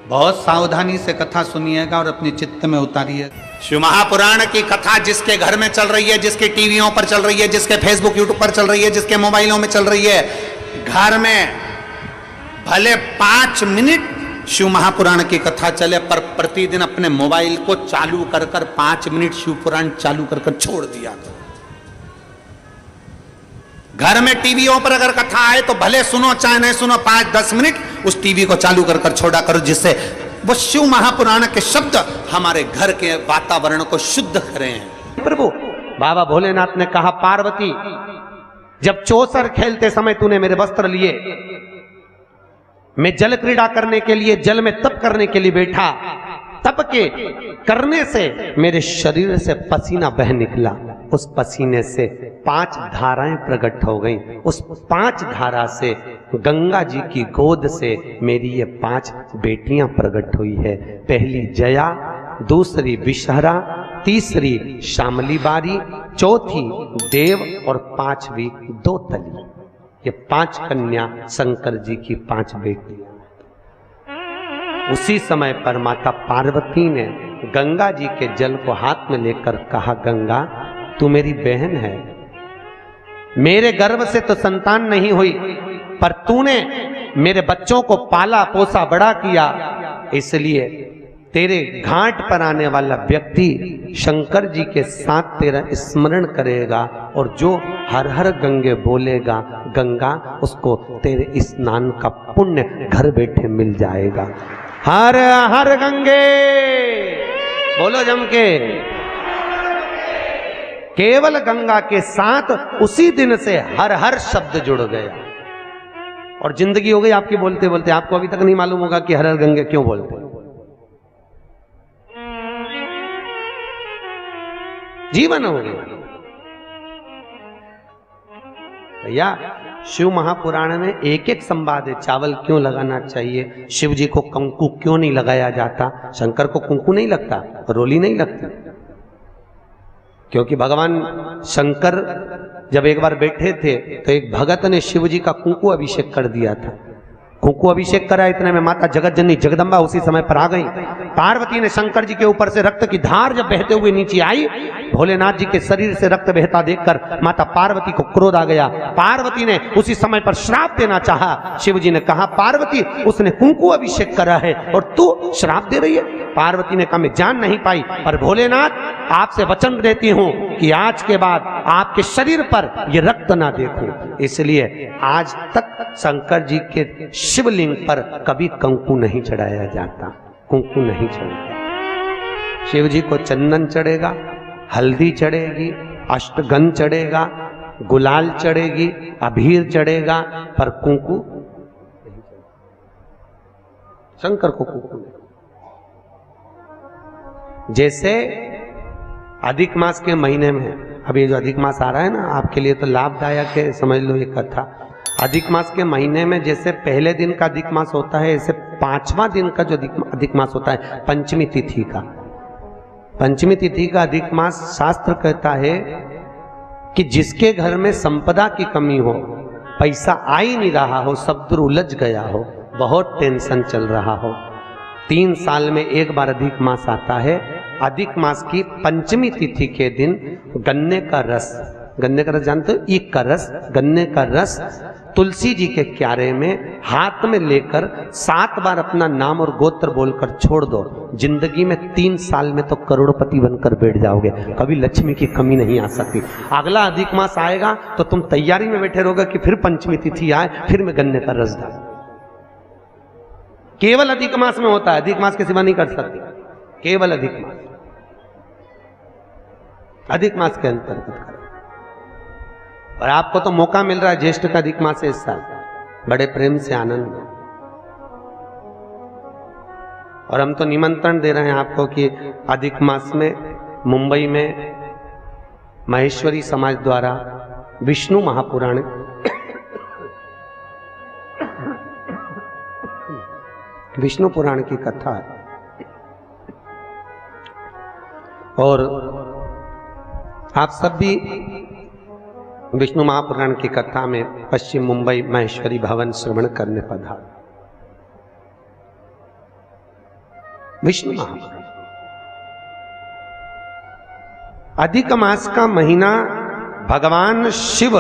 बहुत सावधानी से कथा सुनिएगा और अपने चित्त में उतारिए। शिव महापुराण की कथा जिसके घर में चल रही है, जिसके टीवियों पर चल रही है, जिसके फेसबुक यूट्यूब पर चल रही है, जिसके मोबाइलों में चल रही है, घर में भले 5 मिनट शिव महापुराण की कथा चले, पर प्रतिदिन अपने मोबाइल को चालू कर 5 मिनट शिव पुराण चालू कर छोड़ दिया। घर में टीवियों पर अगर कथा आए तो भले सुनो चाहे नहीं सुनो, 5-10 मिनट उस टीवी को चालू कर छोड़ा करो, जिससे वो शिव महापुराण के शब्द हमारे घर के वातावरण को शुद्ध करें। प्रभु बाबा भोलेनाथ ने कहा, पार्वती जब चौसर खेलते समय तूने मेरे वस्त्र लिए, मैं जल क्रीड़ा करने के लिए, जल में तप करने के लिए बैठा, तप के करने से मेरे शरीर से पसीना बह निकला, उस पसीने से 5 धाराएं प्रकट हो गईं। उस 5 धारा से गंगा जी की गोद से मेरी ये 5 बेटियां प्रकट हुई है। पहली जया, दूसरी विषहरा, तीसरी शामली बारी, चौथी देव और 5वीं दोतली। ये 5 कन्या शंकर जी की 5 बेटियां। उसी समय पर माता पार्वती ने गंगा जी के जल को हाथ में लेकर कहा, गंगा तू मेरी बहन है, मेरे गर्भ से तो संतान नहीं हुई, पर तूने मेरे बच्चों को पाला पोसा बड़ा किया, इसलिए तेरे घाट पर आने वाला व्यक्ति शंकर जी के साथ तेरा स्मरण करेगा और जो हर हर गंगे बोलेगा, गंगा उसको तेरे स्नान का पुण्य घर बैठे मिल जाएगा। हर हर गंगे बोलो जम के। केवल गंगा के साथ उसी दिन से हर हर शब्द जुड़ गया और जिंदगी हो गई आपकी बोलते बोलते। आपको अभी तक नहीं मालूम होगा कि हर हर गंगे क्यों बोलते। जीवन हो गया भैया। शिव महापुराण में एक एक संवाद है। चावल क्यों लगाना चाहिए, शिव जी को कंकु क्यों नहीं लगाया जाता, शंकर को कुंकू नहीं लगता, रोली नहीं लगती, क्योंकि भगवान शंकर जब एक बार बैठे थे तो एक भगत ने शिव जी का कुंकू अभिषेक कर दिया था। कुंकू अभिषेक करा, इतने में माता जगत जननी जगदम्बा उसी समय पर आ गई। पार्वती ने शंकर जी के ऊपर से रक्त की धार जब बहते हुए नीचे आई, भोलेनाथ जी के शरीर से रक्त बहता देखकर माता पार्वती को क्रोध आ गया। पार्वती ने उसी समय पर श्राप देना चाहा। शिव जी ने कहा, पार्वती उसने कुंकू अभिषेक करा है और तू श्राप दे रही है। पार्वती ने कहा, मैं जान नहीं पाई, पर भोलेनाथ आपसे वचन देती हूं कि आज के बाद आपके शरीर पर यह रक्त ना देखूं। इसलिए आज तक शंकर जी के शिवलिंग पर कभी कंकु नहीं चढ़ाया जाता, कुंकू नहीं चढ़ता। शिव जी को चंदन चढ़ेगा, हल्दी चढ़ेगी, अष्टगंध चढ़ेगा, गुलाल चढ़ेगी, अबीर चढ़ेगा, पर कुंकू शंकर को कुंकू नहीं। जैसे अधिक मास के महीने में, अब ये जो अधिक मास आ रहा है ना, आपके लिए तो लाभदायक है, समझ लो ये कथा। अधिक मास के महीने में जैसे पहले दिन का अधिक मास होता है, ऐसे 5वां दिन का जो अधिक मास होता है, पंचमी तिथि का, पंचमी तिथि का अधिक मास, शास्त्र कहता है कि जिसके घर में संपदा की कमी हो, पैसा आ ही नहीं रहा हो, सब दूर उलझ गया हो, बहुत टेंशन चल रहा हो, 3 साल में एक बार अधिक मास आता है। अधिक मास की पंचमी तिथि के दिन गन्ने का रस, गन्ने का रस जानते हो, ईख का रस, गन्ने का रस तुलसी जी के क्यारे में हाथ में लेकर 7 बार अपना नाम और गोत्र बोलकर छोड़ दो। जिंदगी में 3 साल में तो करोड़पति बनकर बैठ जाओगे, कभी लक्ष्मी की कमी नहीं आ सकती। अगला अधिक मास आएगा तो तुम तैयारी में बैठे रहोगे कि फिर पंचमी तिथि आए, फिर मैं गन्ने का रस डाल। केवल अधिक मास में होता है, अधिक मास के सिवा नहीं कर सकती, केवल अधिक मास, अधिक मास के अंतर्गत करें। और आपको तो मौका मिल रहा है ज्येष्ठ का अधिक मास है इस साल, बड़े प्रेम से आनंद में। और हम तो निमंत्रण दे रहे हैं आपको कि अधिक मास में मुंबई में महेश्वरी समाज द्वारा विष्णु महापुराण विष्णु पुराण की कथा है और आप सब भी विष्णु महापुराण की कथा में पश्चिम मुंबई महेश्वरी भवन श्रवण करने पधार। विष्णु महापुराण। अधिक मास का महीना भगवान शिव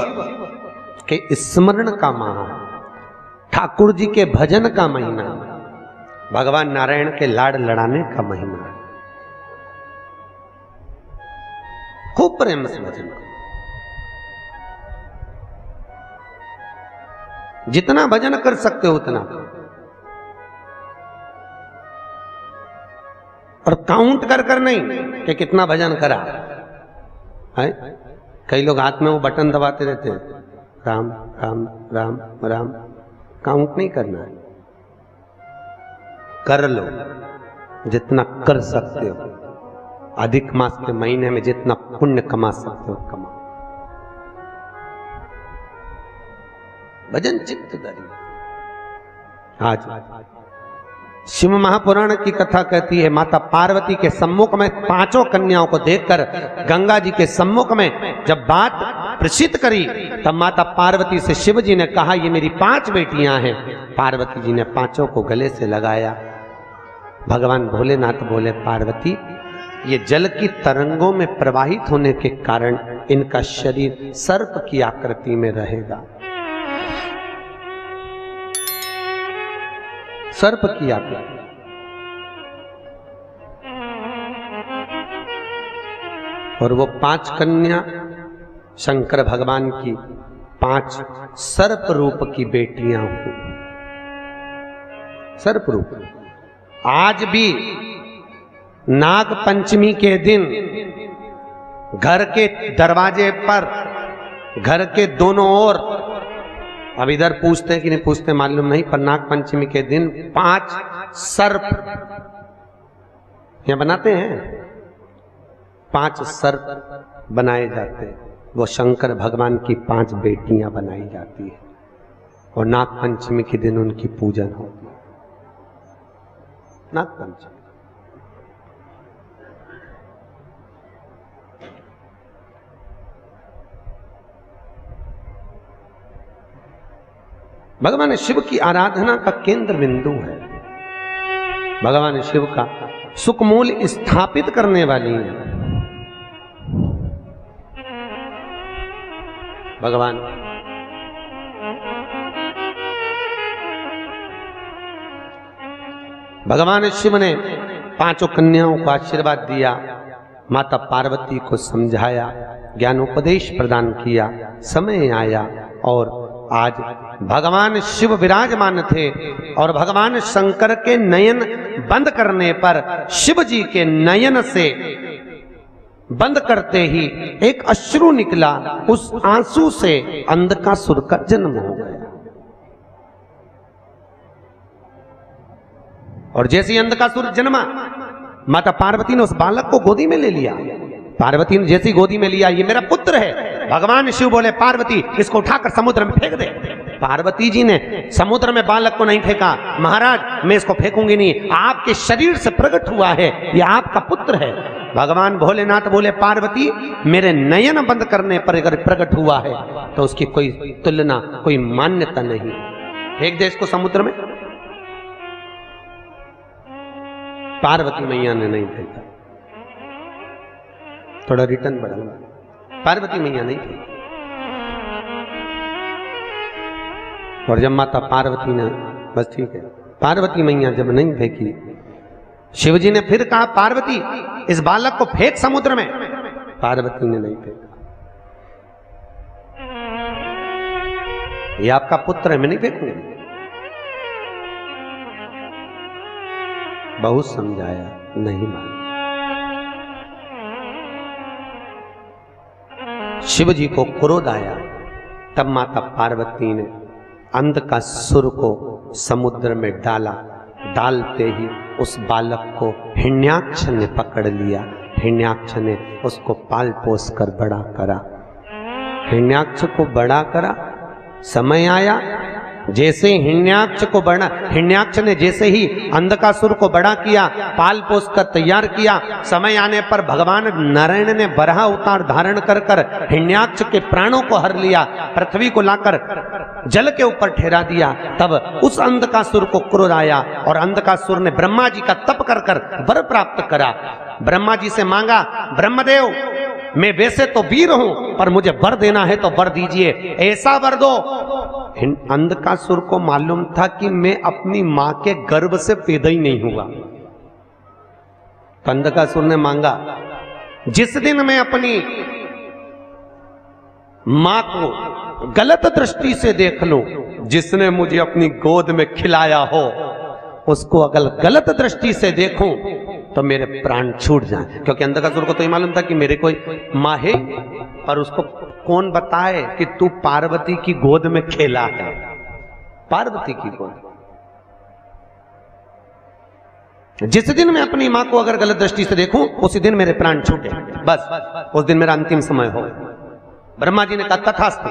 के स्मरण का माह, ठाकुर जी के भजन का महीना, भगवान नारायण के लाड़ लड़ाने का महीना। खूब प्रेम से भजन करो, जितना भजन कर सकते हो उतना, और काउंट कर कर नहीं कि कितना भजन करा है। कई लोग हाथ में वो बटन दबाते रहते हैं, राम राम राम राम, काउंट नहीं करना है, कर लो जितना कर सकते हो। अधिक मास के महीने में जितना पुण्य कमा सकते हो कमाओ। भजन चित्त धरिए। आज शिव महापुराण की कथा कहती है, माता पार्वती के सम्मुख में पांचों कन्याओं को देखकर गंगा जी के सम्मुख में जब बात प्रसिद्ध करी, तब माता पार्वती से शिव जी ने कहा, ये मेरी 5 बेटियां हैं। पार्वती जी ने पांचों को गले से लगाया। भगवान भोलेनाथ बोले, पार्वती, ये जल की तरंगों में प्रवाहित होने के कारण इनका शरीर सर्प की आकृति में रहेगा। सर्प की आकृति। और वो 5 कन्या शंकर भगवान की 5 सर्प रूप की बेटियां हुई। सर्प रूप। आज भी नाग पंचमी के दिन घर के दरवाजे पर, घर के दोनों ओर, अब इधर पूछते हैं कि नहीं पूछते मालूम नहीं, पर नाग पंचमी के दिन 5 सर्प यहां बनाते हैं। 5 सर्प बनाए जाते हैं। वो शंकर भगवान की 5 बेटियां बनाई जाती है और नाग पंचमी के दिन उनकी पूजन होती है। नाग पंचमी। भगवान शिव की आराधना का केंद्र बिंदु है। भगवान शिव का सुखमूल स्थापित करने वाली है। भगवान शिव ने 5 कन्याओं को आशीर्वाद दिया, माता पार्वती को समझाया, ज्ञानोपदेश प्रदान किया। समय आया और आज भगवान शिव विराजमान थे और भगवान शंकर के नयन बंद करने पर शिव जी के नयन से बंद करते ही एक अश्रु निकला। उस आंसू से अंधकासुर का जन्म हो गया। और जैसे ही अंधकासुर जन्मा, माता पार्वती ने उस बालक को गोदी में ले लिया। पार्वती ने जैसी गोदी में लिया, ये मेरा पुत्र है। भगवान शिव बोले, पार्वती इसको उठाकर समुद्र में फेंक दे। पार्वती जी ने समुद्र में बालक को नहीं फेंका। महाराज मैं इसको फेंकूंगी नहीं, आपके शरीर से प्रकट हुआ है, ये आपका पुत्र है। भगवान भोलेनाथ बोले, पार्वती मेरे नयन बंद करने पर अगर प्रकट हुआ है तो उसकी कोई तुलना, कोई मान्यता नहीं। फेंक दे इसको समुद्र में। पार्वती मैया ने नहीं फेंका। थोड़ा रिटर्न बढ़ाऊंगा। पार्वती मैया नहीं फेंकी। और जब माता पार्वती ने, बस ठीक है, पार्वती मैया जब नहीं फेंकी, शिवजी ने फिर कहा, पार्वती इस बालक को फेंक समुद्र में। पार्वती ने नहीं फेंका। ये आपका पुत्र है, मैं नहीं फेंकूंगी। बहुत समझाया, नहीं माना। शिव जी को क्रोध आया। तब माता पार्वती ने अंधकासुर को समुद्र में डाला। डालते ही उस बालक को हिरण्याक्ष ने पकड़ लिया। हिरण्याक्ष ने उसको पाल पोस कर बड़ा करा। हिरण्याक्ष को बड़ा करा। समय आया, जैसे हिरण्याक्ष ने जैसे ही अंधकासुर को बड़ा किया, पाल पोस कर तैयार किया, समय आने पर भगवान नारायण ने बराह अवतार धारण कर कर हिरण्याक्ष के प्राणों को हर लिया, पृथ्वी को लाकर जल के ऊपर ठहरा दिया। तब उस अंधकासुर को क्रोध आया और अंधकासुर ने ब्रह्मा जी का तप कर कर वर प्राप्त करा। ब्रह्मा जी से मांगा, ब्रह्मदेव मैं वैसे तो वीर हूं पर मुझे वर देना है तो वर दीजिए, ऐसा वर दो। अंधकासुर को मालूम था कि मैं अपनी मां के गर्भ से पैदा ही नहीं हुआ। तो अंधकासुर ने मांगा, जिस दिन मैं अपनी मां को गलत दृष्टि से देख लूं, जिसने मुझे अपनी गोद में खिलाया हो उसको अगर गलत दृष्टि से देखूं तो मेरे प्राण छूट जाएं। क्योंकि अंधकासुर को तो ये मालूम था कि मेरे कोई मां है, पर उसको कौन बताए कि तू पार्वती की गोद में खेला है। पार्वती की गोद, जिस दिन मैं अपनी मां को अगर गलत दृष्टि से देखूं उसी दिन मेरे प्राण छूटे, बस उस दिन मेरा अंतिम समय हो। ब्रह्मा जी ने कहा तथास्तु।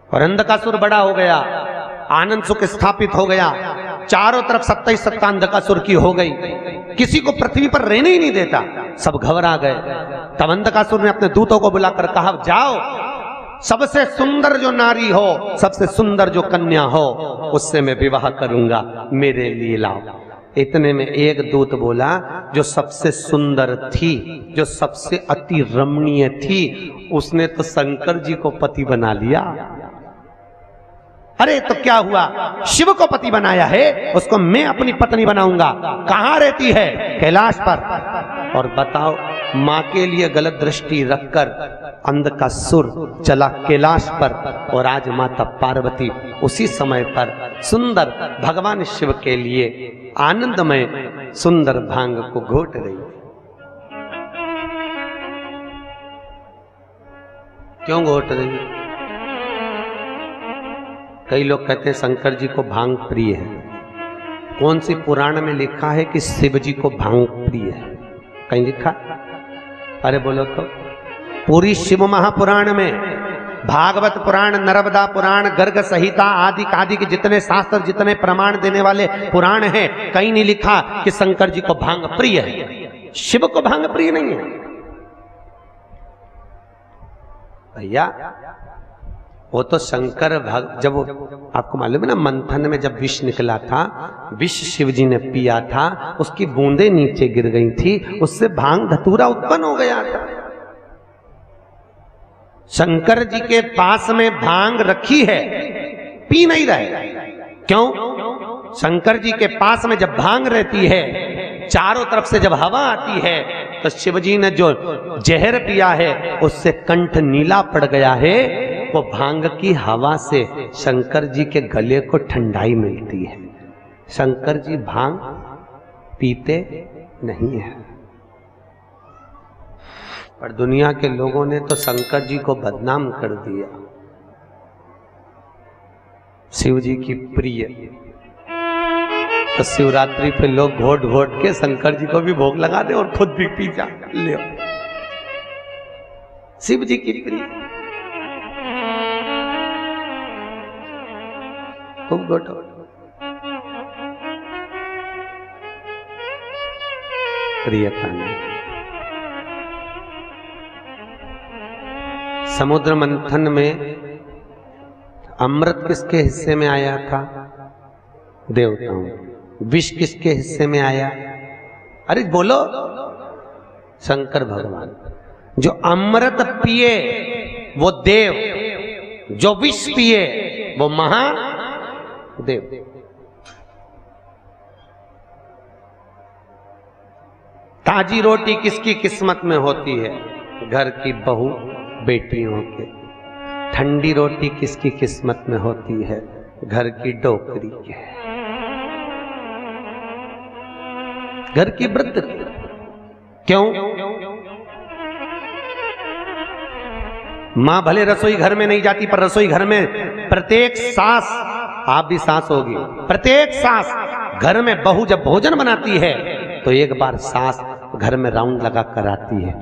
और अंधकासुर बड़ा हो गया, आनंद सुख स्थापित हो गया, चारों तरफ सत्ता सत्ता अंधकासुर की हो गई, किसी को पृथ्वी पर रहने ही नहीं देता, सब घबरा गए। तब अंधकासुर ने अपने दूतों को बुलाकर कहा, जाओ सबसे सुंदर जो नारी हो, सबसे सुंदर जो कन्या हो, उससे मैं विवाह करूंगा, मेरे लिए लाओ। इतने में एक दूत बोला, जो सबसे सुंदर थी, जो सबसे अति रमणीय थी, उसने तो शंकर जी को पति बना लिया। अरे तो क्या हुआ, शिव को पति बनाया है, उसको मैं अपनी पत्नी बनाऊंगा। कहां रहती है? कैलाश पर। और बताओ, मां के लिए गलत दृष्टि रखकर अंधकासुर चला कैलाश पर, और आज माता पार्वती उसी समय पर सुंदर भगवान शिव के लिए आनंदमय सुंदर भांग को घोट रही। क्यों घोट रही? कई लोग कहते हैं शंकर जी को भांग प्रिय है। कौन सी पुराण में लिखा है कि शिव जी को भांग प्रिय है? कहीं लिखा? अरे बोलो तो। पूरी शिव महापुराण में, भागवत पुराण, नर्मदा पुराण, गर्ग संहिता आदि आदि के जितने शास्त्र, जितने प्रमाण देने वाले पुराण हैं, कहीं नहीं लिखा कि शंकर जी को भांग प्रिय है। शिव को भांग प्रिय नहीं है भैया। वो तो शंकर जब आपको मालूम है ना, मंथन में जब विष निकला था, विष शिव जी ने पिया था, उसकी बूंदें नीचे गिर गई थी, उससे भांग धतूरा उत्पन्न हो गया था। शंकर जी के पास में भांग रखी है, पी नहीं रहे। क्यों? शंकर जी के पास में जब भांग रहती है, चारों तरफ से जब हवा आती है, तो शिव जी ने जो जहर पिया है उससे कंठ नीला पड़ गया है। वो भांग की हवा से शंकर जी के गले को ठंडाई मिलती है। शंकर जी भांग पीते नहीं है, पर दुनिया के लोगों ने तो शंकर जी को बदनाम कर दिया। शिव जी की प्रिय, तो शिवरात्रि पे लोग घोट घोट के शंकर जी को भी भोग लगा दे और खुद भी पी जा ले। शिव जी की प्रिय, खूब घोटो। प्रियता नहीं। समुद्र मंथन में अमृत किसके हिस्से में आया था? देवताओं। विष किसके हिस्से में आया? अरे बोलो, शंकर भगवान। जो अमृत पिए वो देव, जो विष पिए वो महादेव। ताजी रोटी किसकी किस्मत में होती है? घर की बहू बेटियों के। ठंडी रोटी किसकी किस्मत में होती है? घर की डोकरी के, घर की वृद्ध। क्यों? मां भले रसोई घर में नहीं जाती, पर रसोई घर में प्रत्येक सास, आप भी सास होगी, प्रत्येक सास घर में बहू जब भोजन बनाती है तो एक बार सास घर में राउंड लगा कर आती है,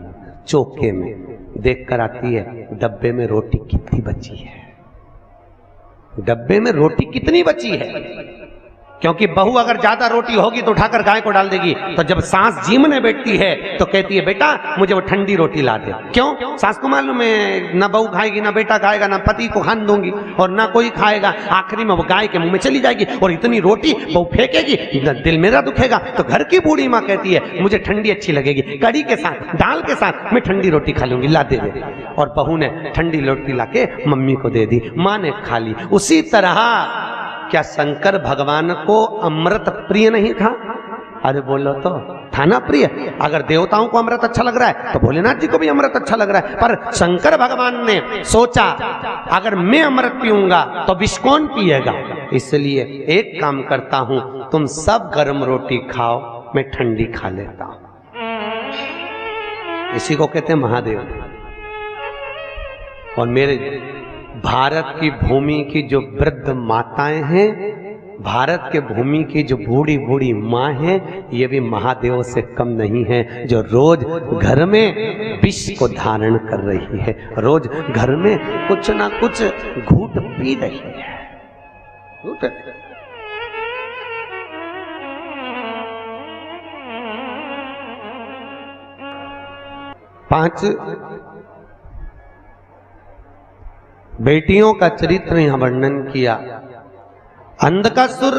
चौके में देख कर आती है डब्बे में रोटी कितनी बची है, डब्बे में रोटी कितनी बची है। क्योंकि बहू अगर ज्यादा रोटी होगी तो उठाकर गाय को डाल देगी, तो जब सास जीमने बैठती है तो कहती है बेटा मुझे वो ठंडी रोटी ला दे। क्यों? सास को मालूम है ना बहू खाएगी, ना बेटा खाएगा, ना पति को खान दूंगी और ना कोई खाएगा, आखिरी में वो गाय के मुंह में चली जाएगी और इतनी रोटी बहू फेंकेगी, दिल मेरा दुखेगा। तो घर की बूढ़ी माँ कहती है मुझे ठंडी अच्छी लगेगी, कड़ी के साथ दाल के साथ मैं ठंडी रोटी खा लूंगी, ला दे दे। और बहू ने ठंडी रोटी लाके मम्मी को दे दी, माँ ने खा ली। उसी तरह क्या शंकर भगवान को अमृत प्रिय नहीं था? अरे बोलो तो था ना प्रिय। अगर देवताओं को अमृत अच्छा लग रहा है तो भोलेनाथ जी को भी अमृत अच्छा लग रहा है, पर शंकर भगवान ने सोचा अगर मैं अमृत पीऊंगा तो विष कौन पिएगा, इसलिए एक काम करता हूं, तुम सब गर्म रोटी खाओ, मैं ठंडी खा लेता हूं। इसी को कहते हैं महादेव। और मेरे भारत की भूमि की जो वृद्ध माताएं हैं, भारत के भूमि की जो बूढ़ी बूढ़ी माँ हैं, ये भी महादेव से कम नहीं है, जो रोज घर में विष को धारण कर रही है, रोज घर में कुछ ना कुछ घूट पी रही है। पांच बेटियों का चरित्र यहां वर्णन किया। अंधकासुर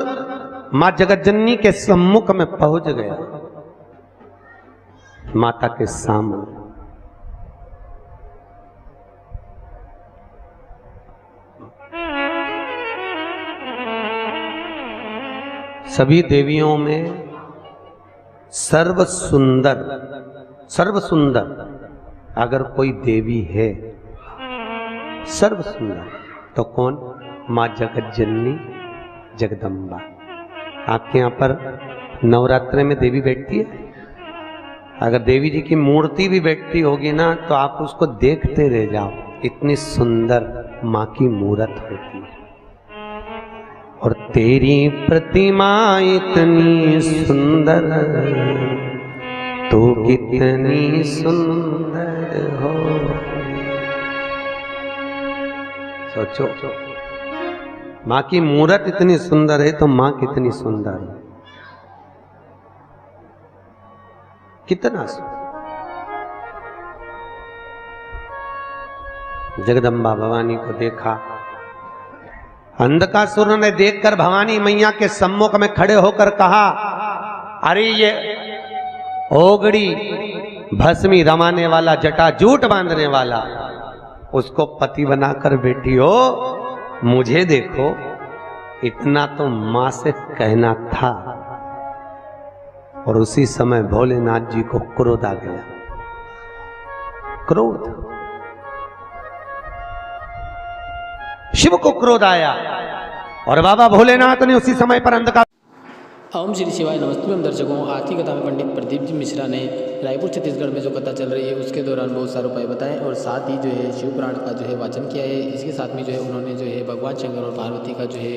मां जगतजननी के सम्मुख में पहुंच गया, माता के सामने। सभी देवियों में सर्व सुंदर अगर कोई देवी है, सर्व सुंदर, तो कौन? मां जगतजननी जगदम्बा। आपके यहां पर नवरात्रि में देवी बैठती है, अगर देवी जी की मूर्ति भी बैठती होगी ना तो आप उसको देखते रह जाओ, इतनी सुंदर मां की मूर्त होती है। और तेरी प्रतिमा इतनी सुंदर, तू कितनी सुंदर हो। सोचो, मां की मूर्त इतनी सुंदर है तो मां कितनी सुंदर है, कितना सुंदर। जगदम्बा भवानी को देखा, अंधकासुर ने देखकर भवानी मैया के सम्मुख में खड़े होकर कहा, अरे ये ओगड़ी भस्मी रमाने वाला, जटा जूट बांधने वाला, उसको पति बनाकर बैठी हो, मुझे देखो, इतना तो मां से कहना था। और उसी समय भोलेनाथ जी को क्रोध आ गया, क्रोध, शिव को क्रोध आया और बाबा भोलेनाथ ने उसी समय पर अंधकार। ओम श्री शिवाय नमस्ते। हम दर्शकों, आज की कथा में पंडित प्रदीप जी मिश्रा ने रायपुर छत्तीसगढ़ में जो कथा चल रही है उसके दौरान बहुत सारे उपाय बताए और साथ ही जो है शिव पुराण का जो है वाचन किया है। इसके साथ में जो है उन्होंने जो है भगवान शंकर और पार्वती का जो है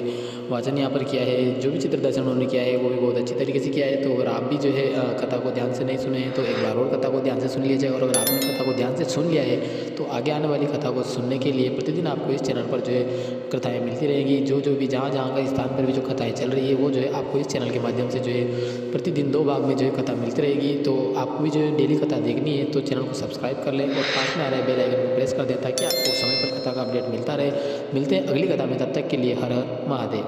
वाचन यहाँ पर किया है। जो भी चित्र दर्शन उन्होंने किया है वो भी बहुत अच्छी तरीके से किया है। तो अगर आप भी जो है कथा को ध्यान से नहीं सुने हैं तो एक बार और कथा को ध्यान से सुन लीजिए। और अगर आपने कथा को ध्यान से सुन लिया है तो आगे आने वाली कथा को सुनने के लिए प्रतिदिन आपको इस चैनल पर जो है कथाएँ मिलती रहेंगी। जो भी जहाँ का स्थान पर भी जो कथाएँ चल रही है वो जो है आपको इस चैनल के माध्यम से जो है प्रतिदिन 2 भाग में जो है कथा मिलती रहेगी। तो आपको भी जो है डेली कथा देखनी है तो चैनल को सब्सक्राइब कर लें और पास में आ रहे बेल आइकन को प्रेस कर दें ताकि आपको समय पर कथा का अपडेट मिलता रहे। मिलते हैं अगली कथा में, तब तक के लिए हर हर महादेव।